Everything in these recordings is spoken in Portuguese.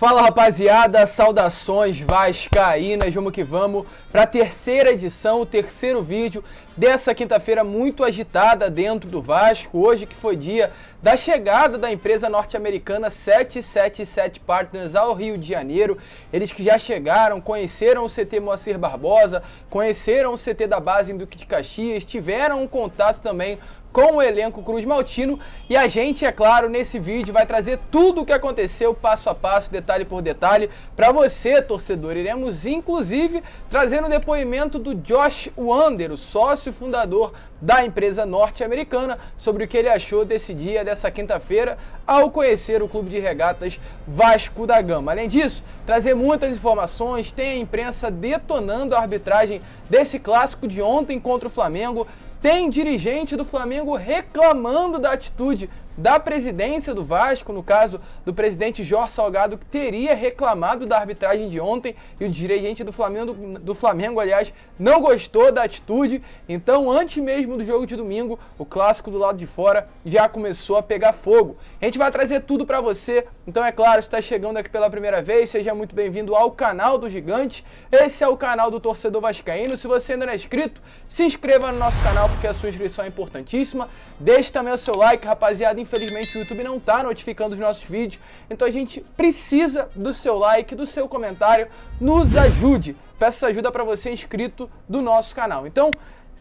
Fala rapaziada, saudações vascaínas, vamos que vamos para a terceira edição, o terceiro vídeo dessa quinta-feira muito agitada dentro do Vasco, hoje que foi dia da chegada da empresa norte-americana 777 Partners ao Rio de Janeiro, eles que já chegaram, conheceram o CT Moacir Barbosa, conheceram o CT da base em Duque de Caxias, tiveram um contato também com o elenco Cruz Maltino e a gente, é claro, nesse vídeo vai trazer tudo o que aconteceu passo a passo, detalhe por detalhe, para você, torcedor. Iremos, inclusive, trazendo o depoimento do Josh Wander, o sócio fundador da empresa norte-americana, sobre o que ele achou desse dia, dessa quinta-feira, ao conhecer o Clube de Regatas Vasco da Gama. Além disso, trazer muitas informações, tem a imprensa detonando a arbitragem desse clássico de ontem contra o Flamengo, tem dirigente do Flamengo reclamando da atitude da presidência do Vasco, no caso do presidente Jorge Salgado, que teria reclamado da arbitragem de ontem, e o dirigente do Flamengo, aliás, não gostou da atitude. Então, antes mesmo do jogo de domingo, o clássico do lado de fora já começou a pegar fogo. A gente vai trazer tudo para você, então é claro, se está chegando aqui pela primeira vez, seja muito bem-vindo ao canal do Gigante. Esse é o canal do torcedor vascaíno. Se você ainda não é inscrito, se inscreva no nosso canal, porque a sua inscrição é importantíssima. Deixe também o seu like, rapaziada. Infelizmente o YouTube não está notificando os nossos vídeos, então a gente precisa do seu like, do seu comentário, nos ajude. Peço ajuda para você inscrito do nosso canal. Então,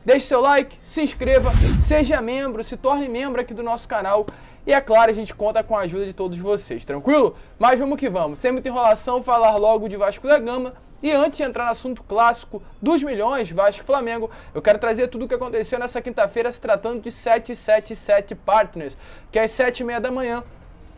deixe seu like, se inscreva, seja membro, se torne membro aqui do nosso canal. E é claro, a gente conta com a ajuda de todos vocês, tranquilo? Mas vamos que vamos, sem muita enrolação, falar logo de Vasco da Gama. E antes de entrar no assunto clássico dos milhões, Vasco e Flamengo, eu quero trazer tudo o que aconteceu nessa quinta-feira se tratando de 777 Partners, que às 7h30 da manhã,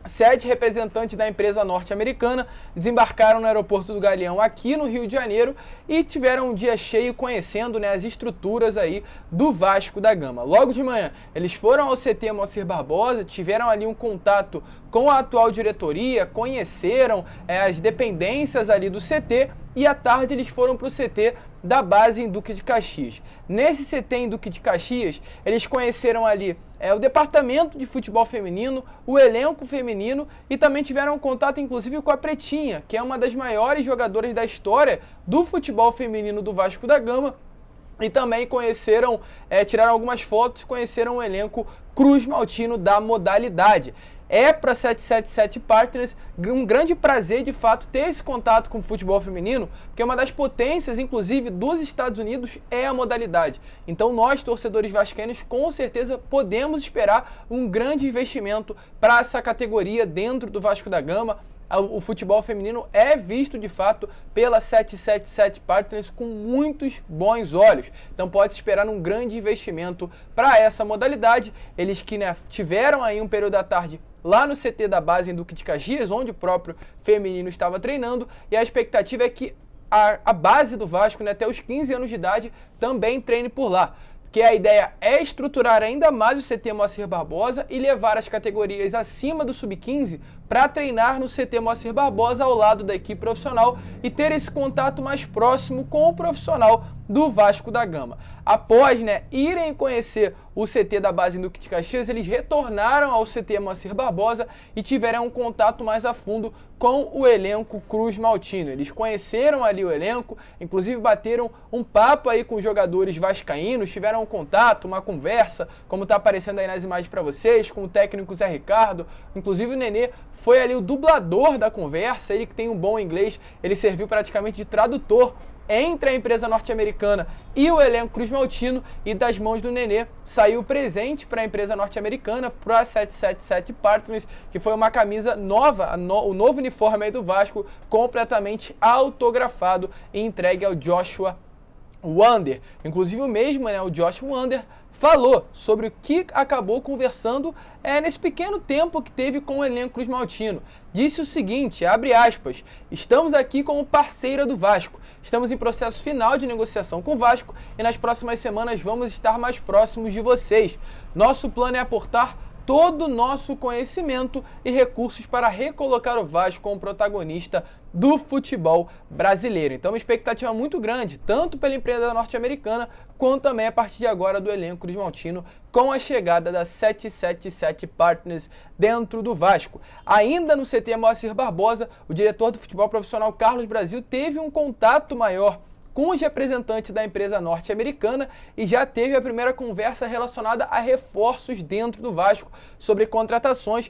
7 representantes da empresa norte-americana desembarcaram no aeroporto do Galeão aqui no Rio de Janeiro e tiveram um dia cheio conhecendo, as estruturas aí do Vasco da Gama. Logo de manhã, eles foram ao CT Moacir Barbosa, tiveram ali um contato com a atual diretoria, conheceram as dependências ali do CT e à tarde eles foram para o CT da base em Duque de Caxias. Nesse CT em Duque de Caxias, eles conheceram ali o departamento de futebol feminino, o elenco feminino e também tiveram contato inclusive com a Pretinha, que é uma das maiores jogadoras da história do futebol feminino do Vasco da Gama. E também conheceram, tiraram algumas fotos, conheceram o elenco Cruz Maltino da modalidade. É para 777 Partners um grande prazer, de fato, ter esse contato com o futebol feminino, porque uma das potências, inclusive, dos Estados Unidos é a modalidade. Então nós, torcedores vascaínos, com certeza podemos esperar um grande investimento para essa categoria dentro do Vasco da Gama. O futebol feminino é visto, de fato, pela 777 Partners com muitos bons olhos. Então pode esperar um grande investimento para essa modalidade. Eles que tiveram aí um período da tarde lá no CT da base em Duque de Caxias, onde o próprio feminino estava treinando, e a expectativa é que a base do Vasco, até os 15 anos de idade, também treine por lá. Porque a ideia é estruturar ainda mais o CT Moacir Barbosa e levar as categorias acima do Sub-15 para treinar no CT Moacir Barbosa ao lado da equipe profissional e ter esse contato mais próximo com o profissional do Vasco da Gama. Após irem conhecer o CT da base em Duque de Caxias, eles retornaram ao CT Moacir Barbosa e tiveram um contato mais a fundo com o elenco Cruz Maltino. Eles conheceram ali o elenco, inclusive bateram um papo aí com os jogadores vascaínos, tiveram um contato, uma conversa, como está aparecendo aí nas imagens para vocês, com o técnico Zé Ricardo. Inclusive o Nenê foi ali o dublador da conversa, ele que tem um bom inglês, ele serviu praticamente de tradutor entre a empresa norte-americana e o elenco Cruz Maltino, e das mãos do Nenê saiu o presente para a empresa norte-americana, para a 777 Partners, que foi uma camisa nova, o novo uniforme aí do Vasco, completamente autografado e entregue ao Joshua Wander. Inclusive o mesmo, o Josh Wander, falou sobre o que acabou conversando nesse pequeno tempo que teve com o elenco Cruz Maltino. Disse o seguinte, abre aspas, estamos aqui como parceira do Vasco, estamos em processo final de negociação com o Vasco e nas próximas semanas vamos estar mais próximos de vocês. Nosso plano é aportar todo o nosso conhecimento e recursos para recolocar o Vasco como protagonista do futebol brasileiro. Então, uma expectativa muito grande, tanto pela empresa norte-americana, quanto também a partir de agora do elenco cruzmaltino, com a chegada da 777 Partners dentro do Vasco. Ainda no CT Moacir Barbosa, o diretor do futebol profissional Carlos Brasil teve um contato maior com os representantes da empresa norte-americana e já teve a primeira conversa relacionada a reforços dentro do Vasco sobre contratações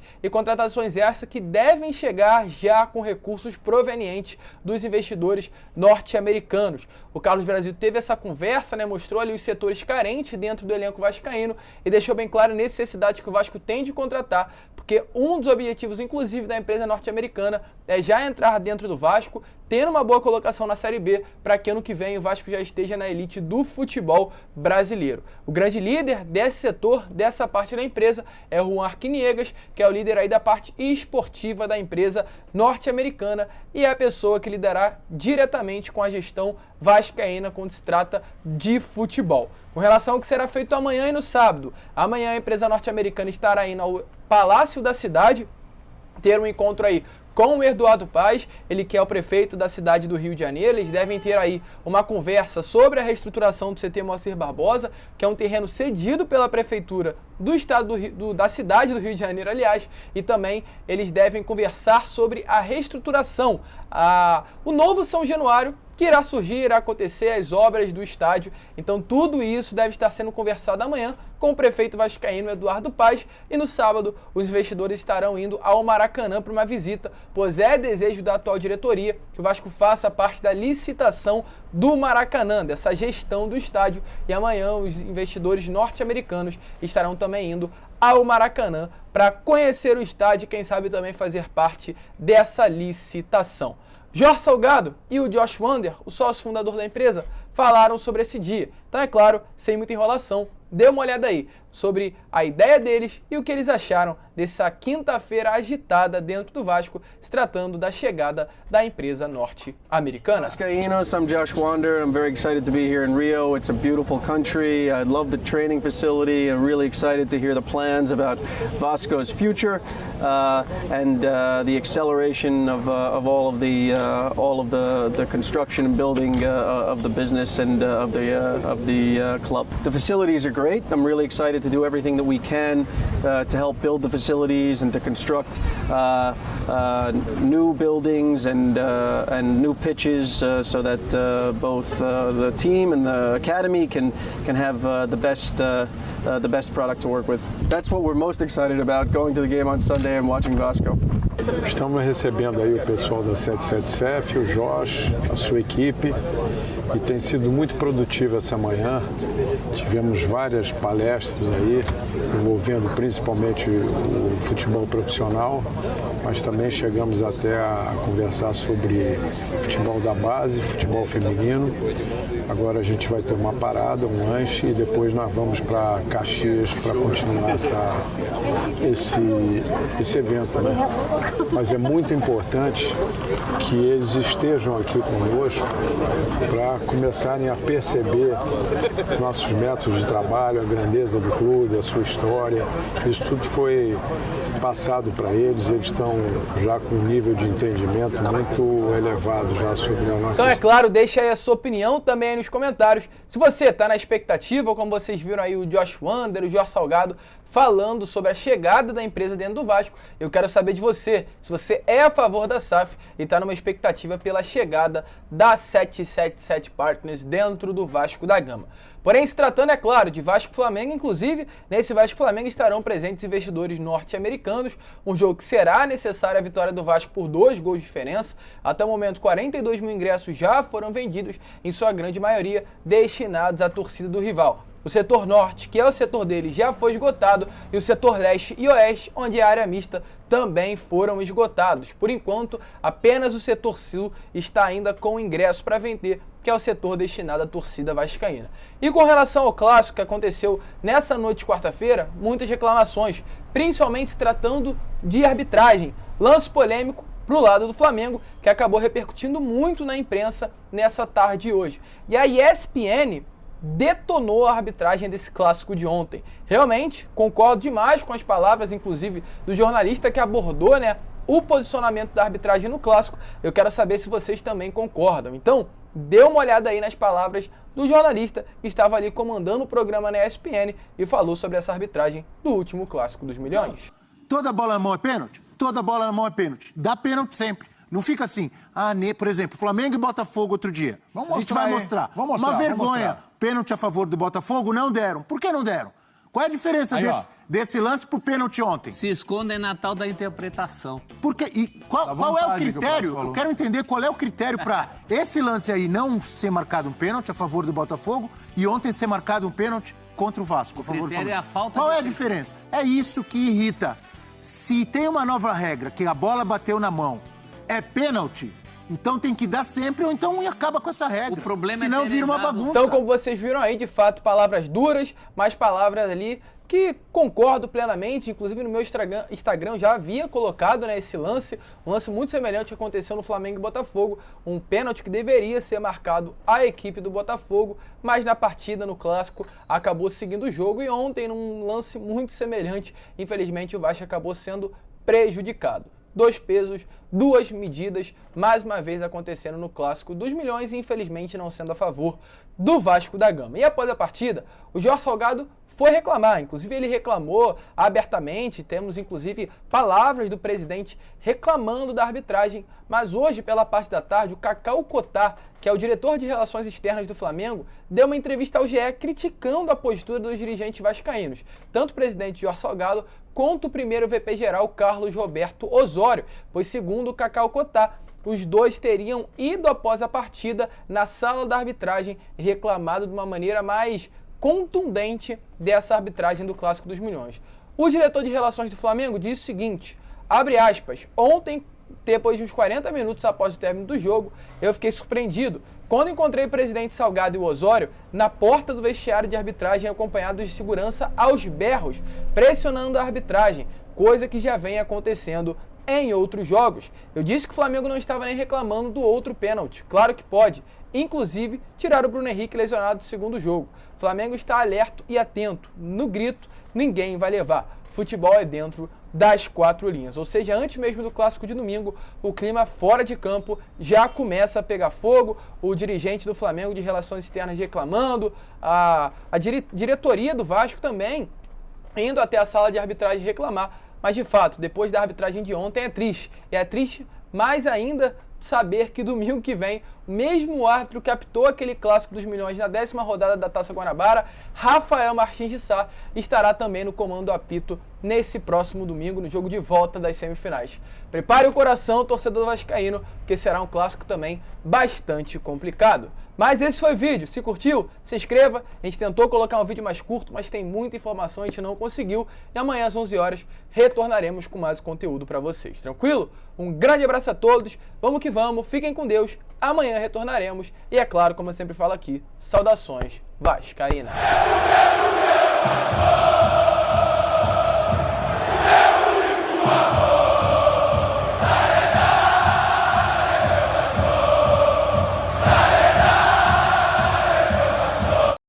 essas que devem chegar já com recursos provenientes dos investidores norte-americanos. O Carlos Brasil teve essa conversa, mostrou ali os setores carentes dentro do elenco vascaíno e deixou bem claro a necessidade que o Vasco tem de contratar, porque um dos objetivos, inclusive, da empresa norte-americana é já entrar dentro do Vasco, tendo uma boa colocação na Série B, para que ano que vem o Vasco já esteja na elite do futebol brasileiro. O grande líder desse setor, dessa parte da empresa, é o Juan Arquiniegas, que é o líder aí da parte esportiva da empresa norte-americana e é a pessoa que lidará diretamente com a gestão vascaína quando se trata de futebol. Com relação ao que será feito amanhã e no sábado, amanhã a empresa norte-americana estará indo ao Palácio da Cidade, ter um encontro aí com o Eduardo Paes, ele que é o prefeito da cidade do Rio de Janeiro. Eles devem ter aí uma conversa sobre a reestruturação do CT Moacir Barbosa, que é um terreno cedido pela prefeitura do estado da cidade do Rio de Janeiro, aliás, e também eles devem conversar sobre a reestruturação, o novo São Januário, que irá surgir, irá acontecer as obras do estádio. Então tudo isso deve estar sendo conversado amanhã com o prefeito vascaíno Eduardo Paes, e no sábado os investidores estarão indo ao Maracanã para uma visita, pois é desejo da atual diretoria que o Vasco faça parte da licitação do Maracanã, dessa gestão do estádio, e amanhã os investidores norte-americanos estarão também indo ao Maracanã para conhecer o estádio e quem sabe também fazer parte dessa licitação. Jorge Salgado e o Josh Wander, o sócio fundador da empresa, falaram sobre esse dia. Então, é claro, sem muita enrolação, dê uma olhada aí sobre a ideia deles e o que eles acharam dessa quinta-feira agitada dentro do Vasco, se tratando da chegada da empresa norte-americana. Vascaínos, I'm Josh Wander. I'm very excited to be here in Rio. It's a beautiful country. I love the training facility. I'm really excited to hear the plans about Vasco's future and the acceleration of all of the construction and building of the business and of the club. The facilities are great. I'm really excited to do everything that we can to help build the facilities and to construct new buildings and new pitches so that both the team and the academy can have the best product to work with. That's what we're most excited about, going to the game on Sunday and watching Vasco. Estamos recebendo aí o pessoal da 777, o Josh, a sua equipe, e tem sido muito produtiva essa manhã. Tivemos várias palestras aí, envolvendo principalmente o futebol profissional, mas também chegamos até a conversar sobre futebol da base, futebol feminino. Agora a gente vai ter uma parada, um lanche, e depois nós vamos para Caxias para continuar esse evento, né? Mas é muito importante que eles estejam aqui conosco para começarem a perceber nossos métodos de trabalho, a grandeza do clube, a sua história. Isso tudo foi passado para eles, eles estão já com um nível de entendimento muito elevado já sobre a nossa... Então, é claro, deixa aí a sua opinião também aí nos comentários. Se você está na expectativa, ou como vocês viram aí o Josh Wander, o Jorge Salgado, falando sobre a chegada da empresa dentro do Vasco, eu quero saber de você, se você é a favor da SAF e está numa expectativa pela chegada da 777 Partners dentro do Vasco da Gama. Porém, se tratando, é claro, de Vasco e Flamengo, inclusive, nesse Vasco e Flamengo estarão presentes investidores norte-americanos, um jogo que será necessária a vitória do Vasco por 2 gols de diferença. Até o momento, 42 mil ingressos já foram vendidos, em sua grande maioria destinados à torcida do rival. O setor norte, que é o setor dele, já foi esgotado, e o setor leste e oeste, onde é a área mista, também foram esgotados. Por enquanto, apenas o setor sul está ainda com ingresso para vender, que é o setor destinado à torcida vascaína. E com relação ao clássico que aconteceu nessa noite de quarta-feira, muitas reclamações, principalmente se tratando de arbitragem. Lance polêmico para o lado do Flamengo, que acabou repercutindo muito na imprensa nessa tarde de hoje. E a ESPN detonou a arbitragem desse clássico de ontem. Realmente, concordo demais com as palavras, inclusive, do jornalista que abordou, né, o posicionamento da arbitragem no clássico. Eu quero saber se vocês também concordam. Então, dê uma olhada aí nas palavras do jornalista que estava ali comandando o programa na ESPN e falou sobre essa arbitragem do último clássico dos milhões. Toda bola na mão é pênalti? Toda bola na mão é pênalti. Dá pênalti sempre. Não fica assim. Por exemplo, Flamengo e Botafogo outro dia. A gente vai mostrar. Uma vergonha. Pênalti a favor do Botafogo, não deram. Por que não deram? Qual é a diferença desse lance pro pênalti ontem? Se escondem na tal da interpretação. Porque, qual é o critério? Eu quero entender qual é o critério para esse lance aí não ser marcado um pênalti a favor do Botafogo e ontem ser marcado um pênalti contra o Vasco a favor do Flamengo. É a falta qual é a diferença? É isso que irrita. Se tem uma nova regra, que a bola bateu na mão, é pênalti, então tem que dar sempre, ou então acaba com essa regra. O problema senão vira uma bagunça. Então, como vocês viram aí, de fato, palavras duras, mas palavras ali que concordo plenamente. Inclusive no meu Instagram já havia colocado, né, esse lance, um lance muito semelhante que aconteceu no Flamengo e Botafogo, um pênalti que deveria ser marcado à equipe do Botafogo, mas na partida, no clássico, acabou seguindo o jogo e ontem, num lance muito semelhante, infelizmente o Vasco acabou sendo prejudicado. 2 pesos, 2 medidas, mais uma vez acontecendo no Clássico dos Milhões e infelizmente não sendo a favor do Vasco da Gama. E após a partida, o Jorge Salgado foi reclamar, inclusive ele reclamou abertamente, temos inclusive palavras do presidente reclamando da arbitragem, mas hoje, pela parte da tarde, o Cacau Cotá, que é o diretor de Relações Externas do Flamengo, deu uma entrevista ao GE criticando a postura dos dirigentes vascaínos, tanto o presidente Jorge Salgado quanto o primeiro VP-geral Carlos Roberto Osório, pois segundo o Cacau Cotá, os dois teriam ido após a partida na sala da arbitragem e reclamado de uma maneira mais contundente dessa arbitragem do Clássico dos Milhões. O diretor de Relações do Flamengo disse o seguinte, abre aspas, ontem, depois de uns 40 minutos após o término do jogo, eu fiquei surpreendido quando encontrei o presidente Salgado e o Osório na porta do vestiário de arbitragem acompanhados de segurança aos berros, pressionando a arbitragem, coisa que já vem acontecendo em outros jogos. Eu disse que o Flamengo não estava nem reclamando do outro pênalti, claro que pode, inclusive tirar o Bruno Henrique lesionado do segundo jogo. O Flamengo está alerta e atento, no grito, ninguém vai levar. Futebol é dentro das 4 linhas, ou seja, antes mesmo do clássico de domingo, o clima fora de campo já começa a pegar fogo, o dirigente do Flamengo de Relações Externas reclamando, a diretoria do Vasco também indo até a sala de arbitragem reclamar, mas de fato, depois da arbitragem de ontem é triste, e é triste mais ainda saber que domingo que vem, o mesmo árbitro que apitou aquele Clássico dos Milhões na 10ª rodada da Taça Guanabara, Rafael Martins de Sá, estará também no comando do apito nesse próximo domingo, no jogo de volta das semifinais. Prepare o coração, torcedor vascaíno, porque será um clássico também bastante complicado. Mas esse foi o vídeo. Se curtiu, se inscreva. A gente tentou colocar um vídeo mais curto, mas tem muita informação, a gente não conseguiu. E amanhã às 11 horas retornaremos com mais conteúdo para vocês. Tranquilo? Um grande abraço a todos. Vamos que vamos. Fiquem com Deus. Amanhã retornaremos. E é claro, como eu sempre falo aqui, saudações vascaínas.